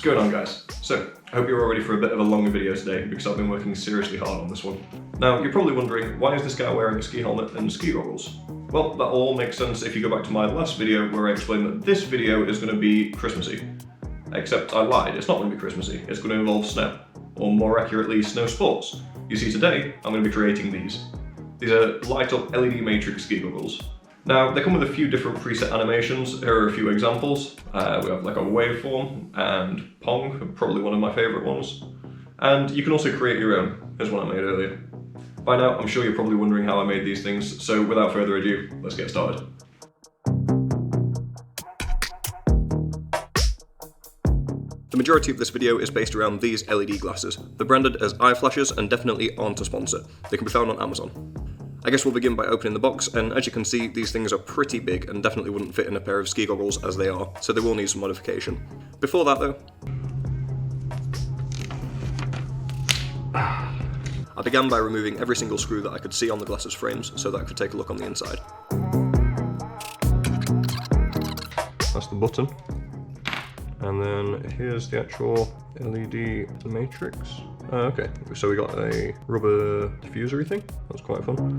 What's going on, guys? So, I hope you're all ready for a bit of a longer video today because I've been working seriously hard on this one. Now, you're probably wondering, why is this guy wearing a ski helmet and ski goggles? Well, that all makes sense if you go back to my last video where I explained that this video is going to be Christmassy. Except I lied, it's not going to be Christmassy, it's going to involve snow. Or more accurately, snow sports. You see, today, I'm going to be creating these. These are light-up LED matrix ski goggles. Now, they come with a few different preset animations. Here are a few examples. We have like a waveform and Pong, probably one of my favorite ones. And you can also create your own. Here's one I made earlier. By now, I'm sure you're probably wondering how I made these things, so without further ado, let's get started. The majority of this video is based around these LED glasses. They're branded as eye flashes and definitely aren't a sponsor. They can be found on Amazon. I guess we'll begin by opening the box, and as you can see, these things are pretty big and definitely wouldn't fit in a pair of ski goggles as they are, so they will need some modification. Before that though, I began by removing every single screw that I could see on the glasses frames so that I could take a look on the inside. That's the button. And then here's the actual LED matrix. Okay, so we got a rubber diffuser-y thing. That's quite fun.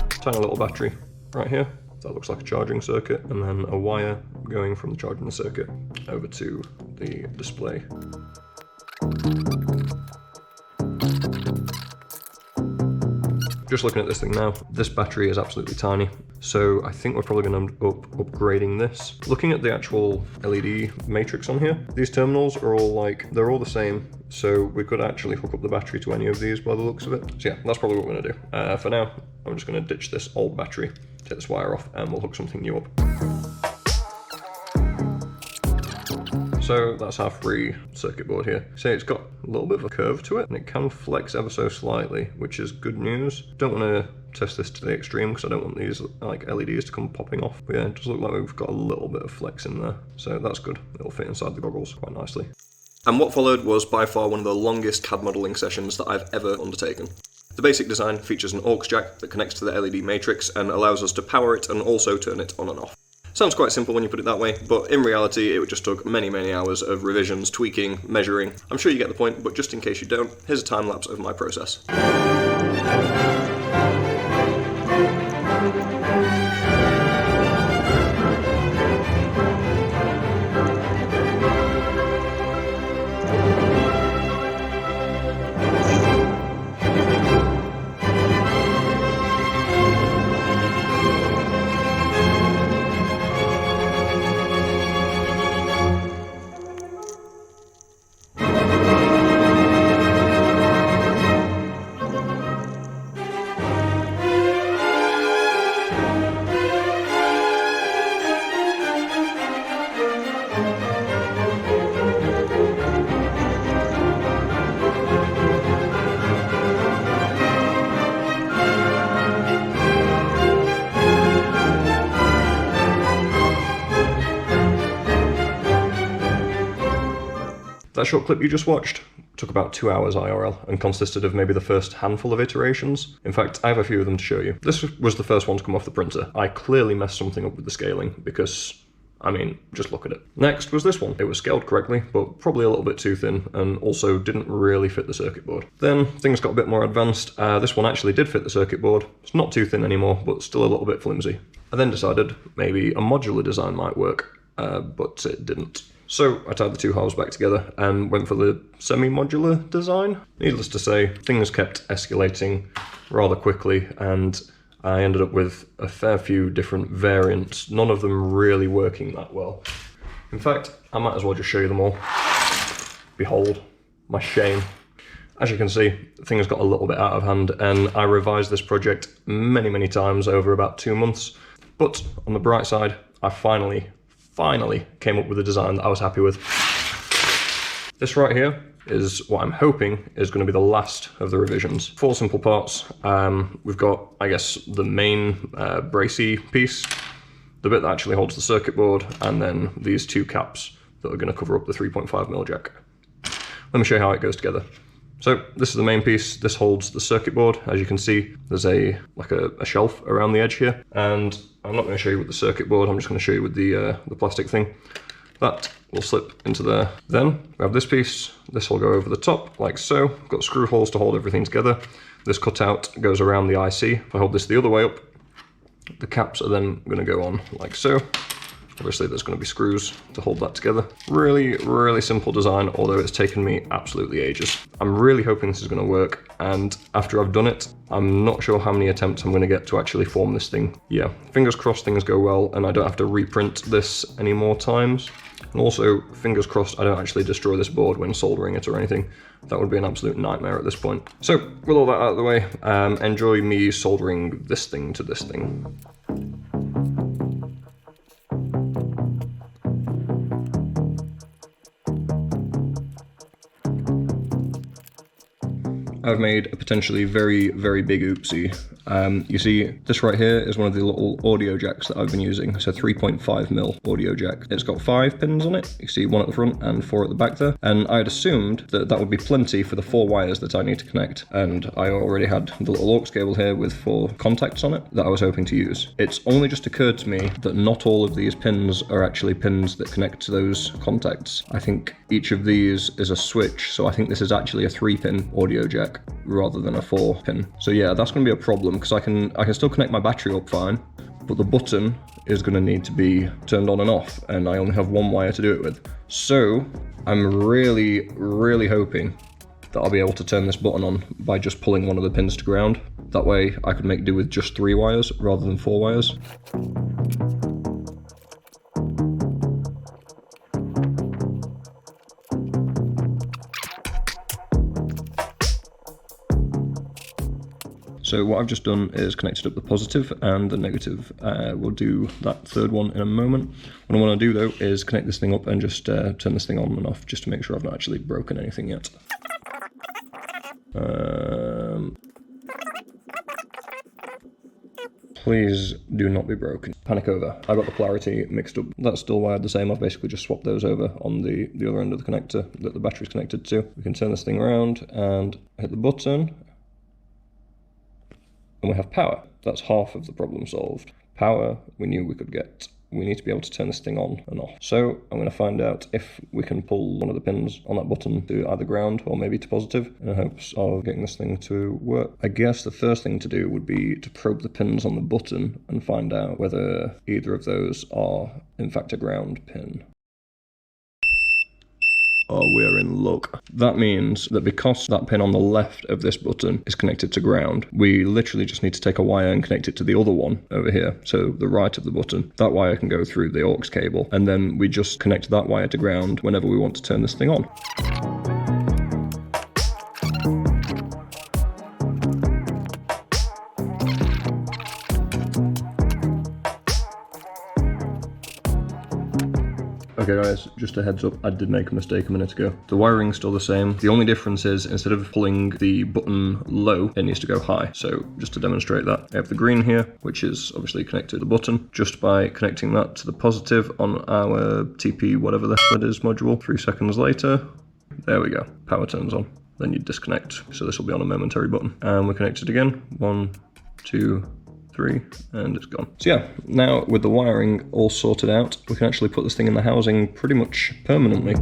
Tiny little battery right here. That looks like a charging circuit, and then a wire going from the charging circuit over to the display. Just looking at this thing now, this battery is absolutely tiny, so I think we're probably going to end up upgrading this. Looking at the actual LED matrix on here, these terminals are all they're all the same, so we could actually hook up the battery to any of these by the looks of it. So yeah, that's probably what we're going to do. For now, I'm just going to ditch this old battery, take this wire off, and we'll hook something new up. So that's our free circuit board here. So it's got a little bit of a curve to it, and it can flex ever so slightly, which is good news. Don't want to test this to the extreme because I don't want these LEDs to come popping off. But yeah, it does look like we've got a little bit of flex in there, so that's good. It'll fit inside the goggles quite nicely. And what followed was by far one of the longest CAD modelling sessions that I've ever undertaken. The basic design features an aux jack that connects to the LED matrix and allows us to power it and also turn it on and off. Sounds quite simple when you put it that way, but in reality it just took many hours of revisions, tweaking, measuring. I'm sure you get the point, but just in case you don't, here's a time lapse of my process. That short clip you just watched took about 2 hours IRL and consisted of maybe the first handful of iterations. In fact, I have a few of them to show you. This was the first one to come off the printer. I clearly messed something up with the scaling because, I mean, just look at it. Next was this one. It was scaled correctly, but probably a little bit too thin and also didn't really fit the circuit board. Then things got a bit more advanced. This one actually did fit the circuit board. It's not too thin anymore, but still a little bit flimsy. I then decided maybe a modular design might work, but it didn't. So I tied the two halves back together and went for the semi-modular design. Needless to say, things kept escalating rather quickly and I ended up with a fair few different variants, none of them really working that well. In fact, I might as well just show you them all. Behold, my shame. As you can see, things got a little bit out of hand and I revised this project many times over about 2 months. But on the bright side, I finally came up with a design that I was happy with. This right here is what I'm hoping is going to be the last of the revisions. 4 simple parts. We've got, I guess, the main bracey piece, the bit that actually holds the circuit board, and then these 2 caps that are going to cover up the 3.5mm jack. Let me show you how it goes together. So this is the main piece. This holds the circuit board. As you can see, there's a shelf around the edge here, and I'm not going to show you with the circuit board. I'm just going to show you with the plastic thing. That will slip into there. Then we have this piece. This will go over the top like so. Got screw holes to hold everything together. This cutout goes around the IC. If I hold this the other way up, the caps are then going to go on like so. Obviously there's going to be screws to hold that together. Really, really simple design, although it's taken me absolutely ages. I'm really hoping this is going to work, and after I've done it, I'm not sure how many attempts I'm going to get to actually form this thing. Yeah, fingers crossed things go well and I don't have to reprint this any more times. And also, fingers crossed I don't actually destroy this board when soldering it or anything. That would be an absolute nightmare at this point. So, with all that out of the way, enjoy me soldering this thing to this thing. I've made a potentially very, very big oopsie. You see, this right here is one of the little audio jacks that I've been using. It's a 3.5mm audio jack. It's got 5 pins on it. You see 1 at the front and 4 at the back there. And I had assumed that that would be plenty for the 4 wires that I need to connect. And I already had the little aux cable here with 4 contacts on it that I was hoping to use. It's only just occurred to me that not all of these pins are actually pins that connect to those contacts. I think each of these is a switch, so I think this is actually a 3-pin audio jack rather than a 4-pin. So yeah, that's going to be a problem because I can still connect my battery up fine, but the button is going to need to be turned on and off, and I only have 1 wire to do it with. So I'm really, really hoping that I'll be able to turn this button on by just pulling one of the pins to ground. That way I could make do with just 3 wires rather than 4 wires. So what I've just done is connected up the positive and the negative. We'll do that third one in a moment. What I want to do though is connect this thing up and just turn this thing on and off just to make sure I've not actually broken anything yet. Please do not be broken. Panic over. I got the polarity mixed up. That's still wired the same. I've basically just swapped those over on the other end of the connector that the battery's connected to. We can turn this thing around and hit the button. And we have power. That's half of the problem solved. Power, we knew we could get. We need to be able to turn this thing on and off. So I'm going to find out if we can pull one of the pins on that button to either ground or maybe to positive in hopes of getting this thing to work. I guess the first thing to do would be to probe the pins on the button and find out whether either of those are in fact a ground pin. Oh, we're in luck. That means that because that pin on the left of this button is connected to ground, we literally just need to take a wire and connect it to the other one over here, so the right of the button. That wire can go through the aux cable, and then we just connect that wire to ground whenever we want to turn this thing on. Okay guys, just a heads up, I did make a mistake a minute ago. The wiring's still the same. The only difference is instead of pulling the button low, it needs to go high. So just to demonstrate that, I have the green here, which is obviously connected to the button. Just by connecting that to the positive on our TP whatever the hell it is module, 3 seconds later, there we go, power turns on. Then you disconnect, so this will be on a momentary button. And we connect it again, 1, 2, 3, and it's gone. So yeah, now with the wiring all sorted out, we can actually put this thing in the housing pretty much permanently.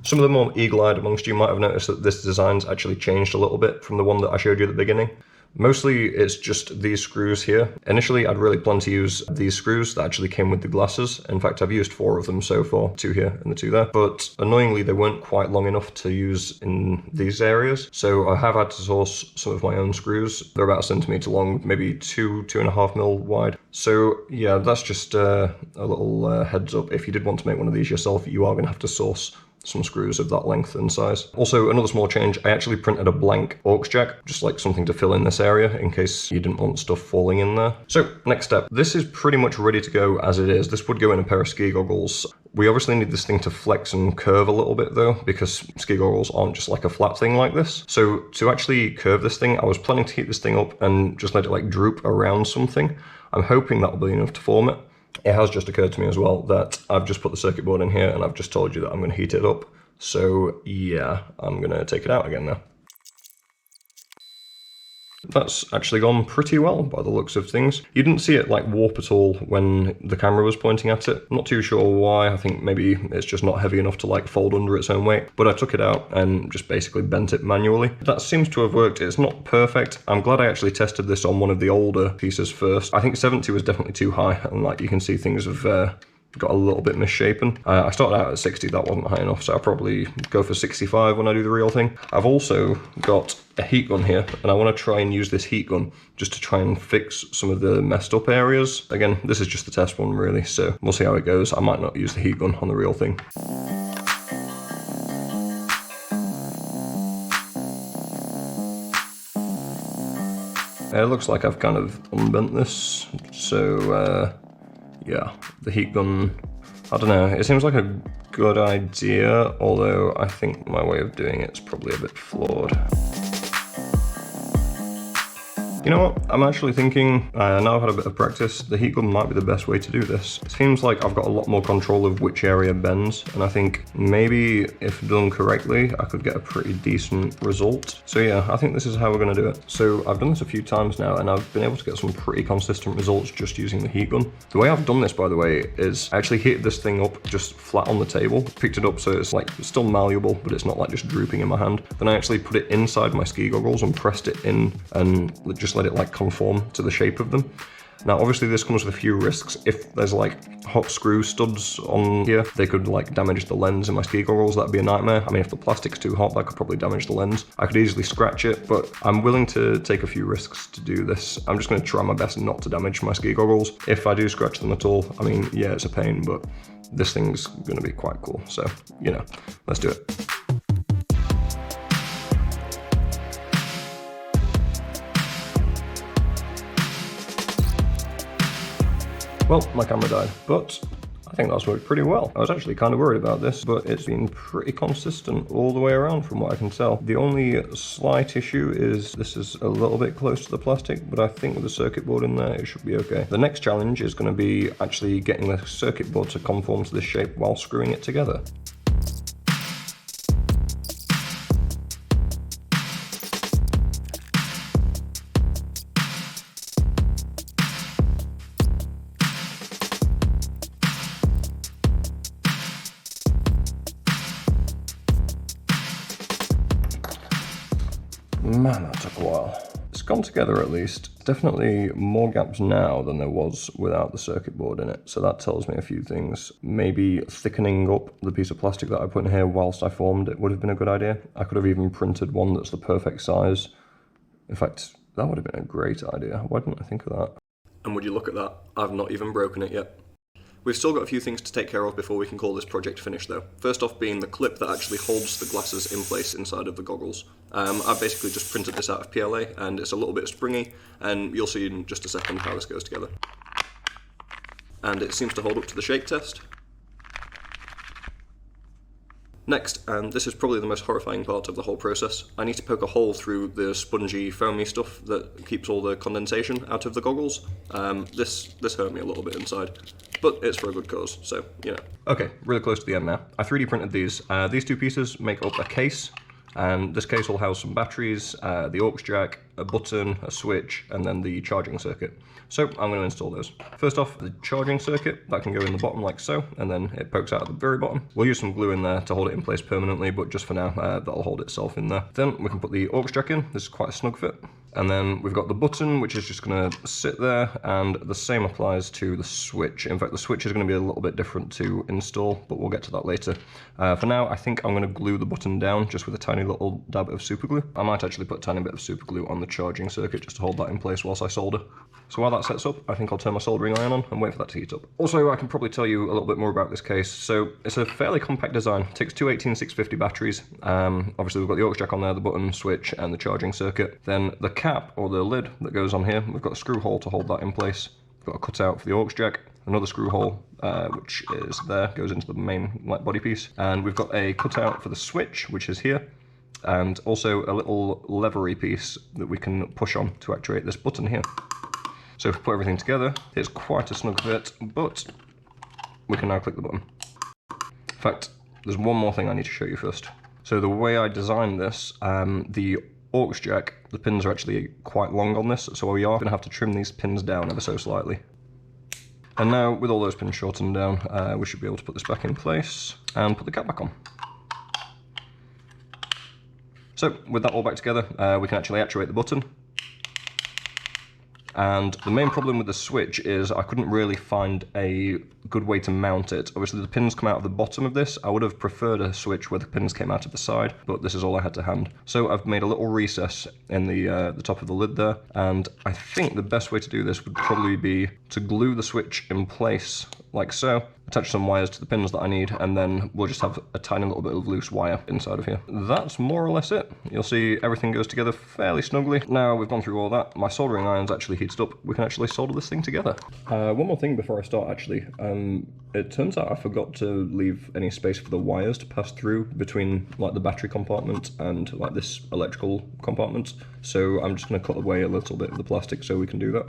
Some of the more eagle-eyed amongst you might have noticed that this design's actually changed a little bit from the one that I showed you at the beginning. Mostly it's just these screws here. Initially I'd really planned to use these screws that actually came with the glasses. In fact, I've used 4 of them so far, 2 here and the 2 there. But annoyingly they weren't quite long enough to use in these areas. So I have had to source some of my own screws. They're about a centimetre long, maybe 2.5mm wide. So yeah, that's just a little heads up. If you did want to make one of these yourself, you are going to have to source some screws of that length and size. Also, another small change, I actually printed a blank aux jack, just like something to fill in this area in case you didn't want stuff falling in there. So, next step. This is pretty much ready to go as it is. This would go in a pair of ski goggles. We obviously need this thing to flex and curve a little bit though, because ski goggles aren't just like a flat thing like this. So to actually curve this thing, I was planning to heat this thing up and just let it like droop around something. I'm hoping that'll be enough to form it. It has just occurred to me as well that I've just put the circuit board in here and I've just told you that I'm going to heat it up. So yeah, I'm going to take it out again now. That's actually gone pretty well by the looks of things. You didn't see it like warp at all when the camera was pointing at it. I'm not too sure why. I think maybe it's just not heavy enough to like fold under its own weight. But I took it out and just basically bent it manually. That seems to have worked. It's not perfect. I'm glad I actually tested this on one of the older pieces first. I think 70 was definitely too high, and like you can see things have got a little bit misshapen. I started out at 60, that wasn't high enough, so I'll probably go for 65 when I do the real thing. I've also got a heat gun here, and I want to try and use this heat gun just to try and fix some of the messed up areas. Again, this is just the test one really, so we'll see how it goes. I might not use the heat gun on the real thing. It looks like I've kind of unbent this, so yeah, the heat gun, I don't know, it seems like a good idea, although I think my way of doing it is probably a bit flawed. You know what, I'm actually thinking, now I've had a bit of practice, the heat gun might be the best way to do this. It seems like I've got a lot more control of which area bends, and I think maybe if done correctly, I could get a pretty decent result. So yeah, I think this is how we're gonna do it. So I've done this a few times now, and I've been able to get some pretty consistent results just using the heat gun. The way I've done this, by the way, is I actually hit this thing up just flat on the table, picked it up so it's like it's still malleable, but it's not like just drooping in my hand. Then I actually put it inside my ski goggles and pressed it in and just let it like conform to the shape of them. Now obviously this comes with a few risks. If there's like hot screw studs on here, they could like damage the lens in my ski goggles. That'd be a nightmare. I mean, if the plastic's too hot, that could probably damage the lens. I could easily scratch it, but I'm willing to take a few risks to do this. I'm just going to try my best not to damage my ski goggles. If I do scratch them at all, I mean, yeah, it's a pain, but this thing's going to be quite cool. So, you know, let's do it. Well, my camera died, but I think that's worked pretty well. I was actually kind of worried about this, but it's been pretty consistent all the way around from what I can tell. The only slight issue is this is a little bit close to the plastic, but I think with the circuit board in there, it should be okay. The next challenge is going to be actually getting the circuit board to conform to this shape while screwing it together. Man, that took a while. It's gone together at least. Definitely more gaps now than there was without the circuit board in it. So that tells me a few things. Maybe thickening up the piece of plastic that I put in here whilst I formed it would have been a good idea. I could have even printed one that's the perfect size. In fact, that would have been a great idea. Why didn't I think of that? And would you look at that? I've not even broken it yet. We've still got a few things to take care of before we can call this project finished though. First off being the clip that actually holds the glasses in place inside of the goggles. I've basically just printed this out of PLA and it's a little bit springy, and you'll see in just a second how this goes together. And it seems to hold up to the shake test. Next, and this is probably the most horrifying part of the whole process, I need to poke a hole through the spongy, foamy stuff that keeps all the condensation out of the goggles. This hurt me a little bit inside, but it's for a good cause, so, you know. Okay, really close to the end now. I 3D printed these. These two pieces make up a case, and this case will house some batteries, the aux jack, a button, a switch, and then the charging circuit. So I'm going to install those. First off, the charging circuit, that can go in the bottom like so, and then it pokes out at the very bottom. We'll use some glue in there to hold it in place permanently, but just for now, that'll hold itself in there. Then we can put the aux jack in. This is quite a snug fit. And then we've got the button, which is just going to sit there, and the same applies to the switch. In fact, the switch is going to be a little bit different to install, but we'll get to that later. For now, I think I'm going to glue the button down just with a tiny little dab of super glue. I might actually put a tiny bit of super glue on the charging circuit just to hold that in place whilst I solder. So while that sets up, I think I'll turn my soldering iron on and wait for that to heat up. Also, I can probably tell you a little bit more about this case. So it's a fairly compact design. It takes two 18650 batteries. Obviously we've got the aux jack on there, the button, switch, and the charging circuit. Then the cap, or the lid that goes on here, we've got a screw hole to hold that in place. We've got a cutout for the aux jack, another screw hole, which is there, goes into the main body piece. And we've got a cutout for the switch, which is here. And also a little levery piece that we can push on to actuate this button here. So if we put everything together, it's quite a snug fit, but we can now click the button. In fact, there's one more thing I need to show you first. So the way I designed this, the aux jack, the pins are actually quite long on this, so we are going to have to trim these pins down ever so slightly. And now, with all those pins shortened down, we should be able to put this back in place and put the cap back on. So, with that all back together, we can actually actuate the button. And the main problem with the switch is I couldn't really find a good way to mount it. Obviously the pins come out of the bottom of this. I would have preferred a switch where the pins came out of the side, but this is all I had to hand. So I've made a little recess in the top of the lid there, and I think the best way to do this would probably be to glue the switch in place like so, attach some wires to the pins that I need, and then we'll just have a tiny little bit of loose wire inside of here. That's more or less it. You'll see everything goes together fairly snugly. Now we've gone through all that, my soldering iron's actually heated up. We can actually solder this thing together. One more thing before I start actually. It turns out I forgot to leave any space for the wires to pass through between like the battery compartment and like this electrical compartment. So I'm just going to cut away a little bit of the plastic so we can do that.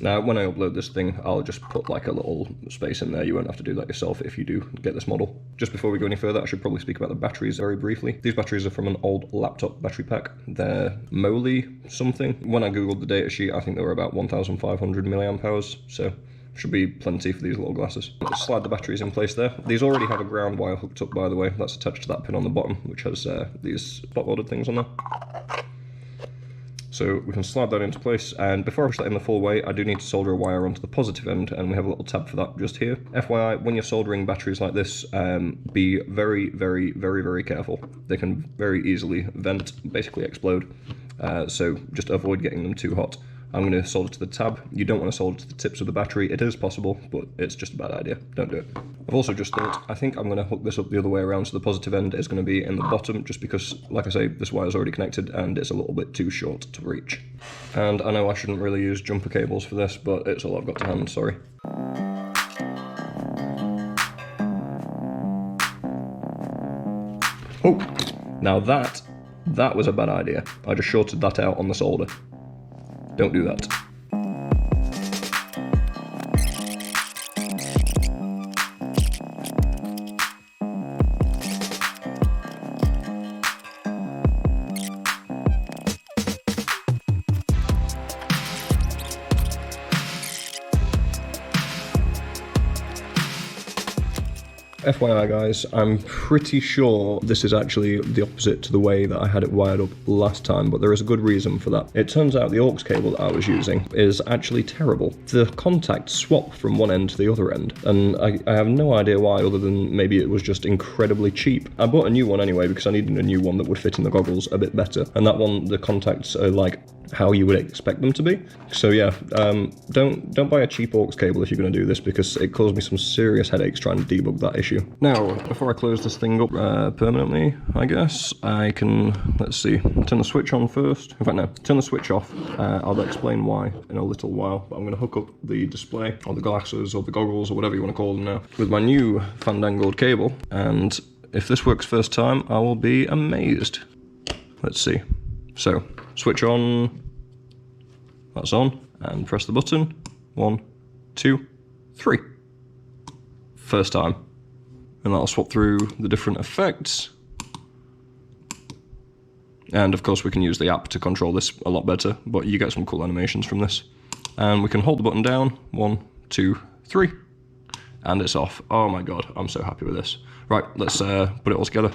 Now, when I upload this thing, I'll just put like a little space in there. You won't have to do that yourself if you do get this model. Just before we go any further, I should probably speak about the batteries very briefly. These batteries are from an old laptop battery pack. They're Moly something. When I googled the datasheet, I think they were about 1,500 milliamp hours, so should be plenty for these little glasses. Let's slide the batteries in place there. These already have a ground wire hooked up, by the way. That's attached to that pin on the bottom, which has these spot welded things on there. So we can slide that into place, and before I push that in the full way, I do need to solder a wire onto the positive end, and we have a little tab for that just here. FYI, when you're soldering batteries like this, be very, very, very, very careful. They can very easily vent, basically explode, so just avoid getting them too hot. I'm going to solder to the tab. You don't want to solder to the tips of the battery. It is possible, but it's just a bad idea. Don't do it. I've also just thought, I think I'm going to hook this up the other way around, so the positive end is going to be in the bottom, just because, like I say, this wire is already connected and it's a little bit too short to reach. And I know I shouldn't really use jumper cables for this, but it's all I've got to hand, sorry. Oh, now that was a bad idea. I just shorted that out on the solder. Don't do that. FYI guys, I'm pretty sure this is actually the opposite to the way that I had it wired up last time, but there is a good reason for that. It turns out the aux cable that I was using is actually terrible. The contacts swap from one end to the other end, and I have no idea why, other than maybe it was just incredibly cheap. I bought a new one anyway because I needed a new one that would fit in the goggles a bit better, and that one, the contacts are like how you would expect them to be. So yeah, don't buy a cheap aux cable if you're going to do this, because it caused me some serious headaches trying to debug that issue. Now, before I close this thing up permanently, I guess, I can, let's see, turn the switch on first. In fact, no, turn the switch off. I'll explain why in a little while, but I'm going to hook up the display, or the glasses, or the goggles, or whatever you want to call them now, with my new fandangled cable, and if this works first time, I will be amazed. Let's see. So, switch on, that's on, and press the button. 1, 2, 3. First time. And that'll swap through the different effects. And of course we can use the app to control this a lot better, but you get some cool animations from this. And we can hold the button down, 1, 2, 3, and it's off. Oh my god, I'm so happy with this. Right, let's put it all together.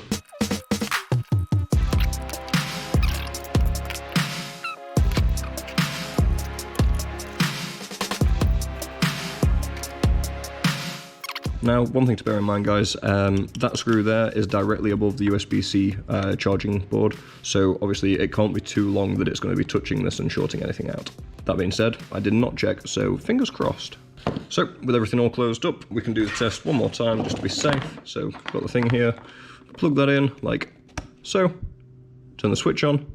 Now, one thing to bear in mind, guys, that screw there is directly above the USB-C charging board, so obviously it can't be too long that it's going to be touching this and shorting anything out. That being said, I did not check, so fingers crossed. So, with everything all closed up, we can do the test one more time just to be safe. So, got the thing here, plug that in like so, turn the switch on,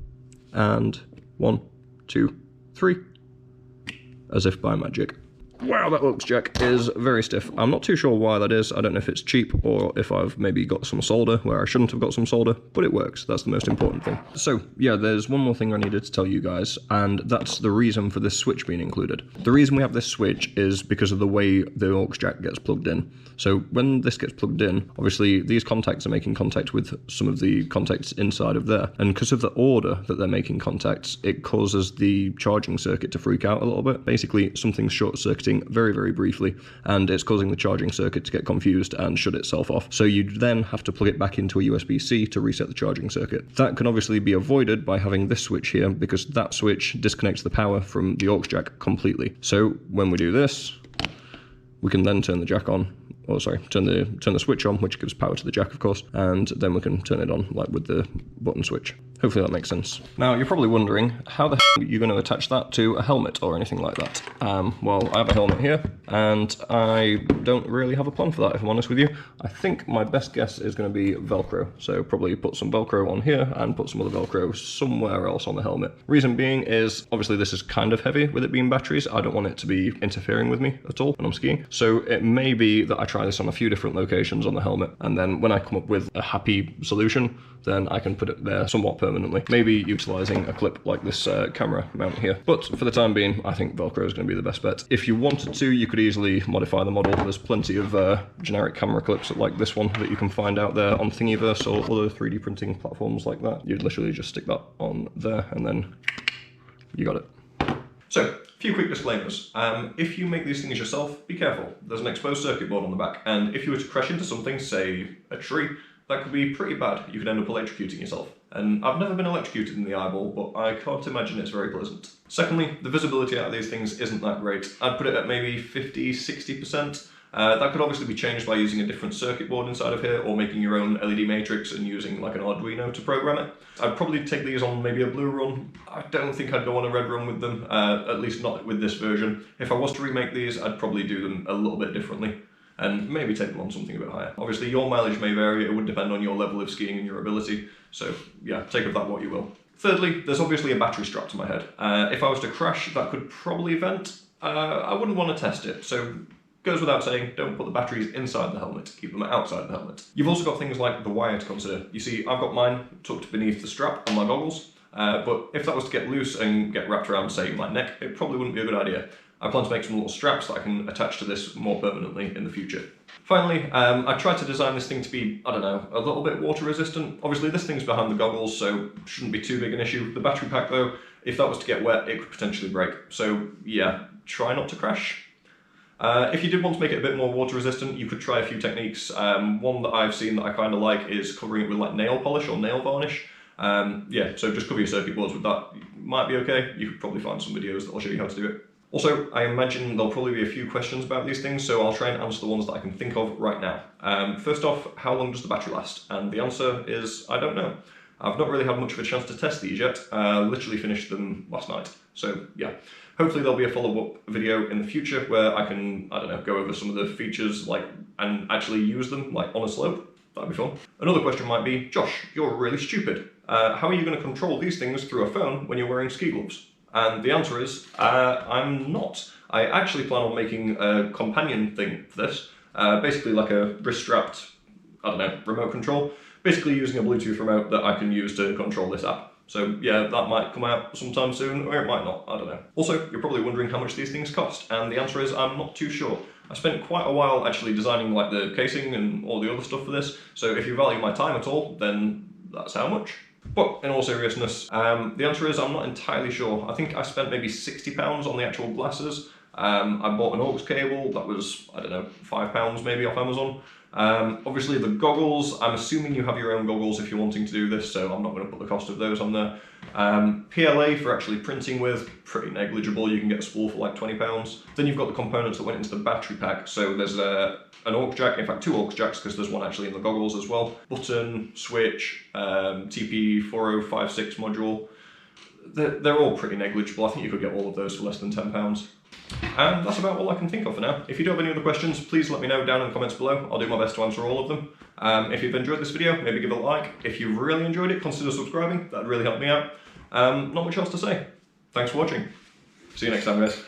and 1, 2, 3, as if by magic. Wow, that Oaks jack is very stiff. I'm not too sure why that is. I don't know if it's cheap or if I've maybe got some solder where I shouldn't have got some solder, but it works. That's the most important thing. So yeah, there's one more thing I needed to tell you guys, and that's the reason for this switch being included. The reason we have this switch is because of the way the Oaks jack gets plugged in. So when this gets plugged in, obviously these contacts are making contact with some of the contacts inside of there. And because of the order that they're making contacts, it causes the charging circuit to freak out a little bit. Basically, something's short-circuiting very, very briefly, and it's causing the charging circuit to get confused and shut itself off. So you then have to plug it back into a USB-C to reset the charging circuit. That can obviously be avoided by having this switch here, because that switch disconnects the power from the Aux jack completely. So when we do this, we can then turn the jack on. Oh, sorry, turn the switch on, which gives power to the jack, of course, and then we can turn it on, like with the button switch. Hopefully that makes sense. Now, you're probably wondering, how the hell are you going to attach that to a helmet or anything like that? Well, I have a helmet here, and I don't really have a plan for that, if I'm honest with you. I think my best guess is going to be Velcro, so probably put some Velcro on here and put some other Velcro somewhere else on the helmet. Reason being is, obviously this is kind of heavy with it being batteries. I don't want it to be interfering with me at all when I'm skiing. So it may be that I try this on a few different locations on the helmet, and then when I come up with a happy solution, then I can put it there somewhat permanently. Maybe utilising a clip like this camera mount here. But for the time being, I think Velcro is going to be the best bet. If you wanted to, you could easily modify the model. There's plenty of generic camera clips like this one that you can find out there on Thingiverse or other 3D printing platforms like that. You'd literally just stick that on there and then you got it. So, a few quick disclaimers. If you make these things yourself, be careful. There's an exposed circuit board on the back, and if you were to crash into something, say a tree, that could be pretty bad. You could end up electrocuting yourself. And I've never been electrocuted in the eyeball, but I can't imagine it's very pleasant. Secondly, the visibility out of these things isn't that great. I'd put it at maybe 50–60%. That could obviously be changed by using a different circuit board inside of here, or making your own LED matrix and using like an Arduino to program it. I'd probably take these on maybe a blue run. I don't think I'd go on a red run with them, at least not with this version. If I was to remake these, I'd probably do them a little bit differently, and maybe take them on something a bit higher. Obviously your mileage may vary, it would depend on your level of skiing and your ability, so yeah, take of that what you will. Thirdly, there's obviously a battery strapped to my head. If I was to crash, that could probably vent. I wouldn't want to test it, so goes without saying, don't put the batteries inside the helmet, keep them outside the helmet. You've also got things like the wire to consider. You see, I've got mine tucked beneath the strap on my goggles, but if that was to get loose and get wrapped around, say, my neck, it probably wouldn't be a good idea. I plan to make some little straps that I can attach to this more permanently in the future. Finally, I tried to design this thing to be, I don't know, a little bit water resistant. Obviously this thing's behind the goggles, so shouldn't be too big an issue. The battery pack though, if that was to get wet, it could potentially break. So yeah, try not to crash. If you did want to make it a bit more water resistant, you could try a few techniques. One that I've seen that I kind of like is covering it with like nail polish or nail varnish. Yeah, so just cover your circuit boards with that. Might be okay. You could probably find some videos that will show you how to do it. Also, I imagine there'll probably be a few questions about these things, so I'll try and answer the ones that I can think of right now. First off, how long does the battery last? And the answer is, I don't know. I've not really had much of a chance to test these yet. Literally finished them last night. So yeah, hopefully there'll be a follow-up video in the future where I can, I don't know, go over some of the features like and actually use them like on a slope. That'd be fun. Another question might be, Josh, you're really stupid. How are you going to control these things through a phone when you're wearing ski gloves? And the answer is, I'm not. I actually plan on making a companion thing for this. Basically like a wrist-strapped, I don't know, remote control. Basically using a Bluetooth remote that I can use to control this app. So yeah, that might come out sometime soon, or it might not, I don't know. Also, you're probably wondering how much these things cost, and the answer is I'm not too sure. I spent quite a while actually designing like the casing and all the other stuff for this, so if you value my time at all, then that's how much. But in all seriousness, the answer is I'm not entirely sure. I think I spent maybe £60 on the actual glasses. I bought an aux cable that was, I don't know, £5 maybe off Amazon. Obviously the goggles, I'm assuming you have your own goggles if you're wanting to do this, so I'm not going to put the cost of those on there. PLA for actually printing with, pretty negligible, you can get a spool for like £20. Then you've got the components that went into the battery pack, so there's an aux jack, in fact 2 aux jacks because there's one actually in the goggles as well, button, switch, TP4056 module. They're all pretty negligible. I think you could get all of those for less than £10. And that's about all I can think of for now. If you do have any other questions, please let me know down in the comments below. I'll do my best to answer all of them. If you've enjoyed this video, maybe give it a like. If you've really enjoyed it, consider subscribing. That'd really help me out. Not much else to say. Thanks for watching. See you next time, guys.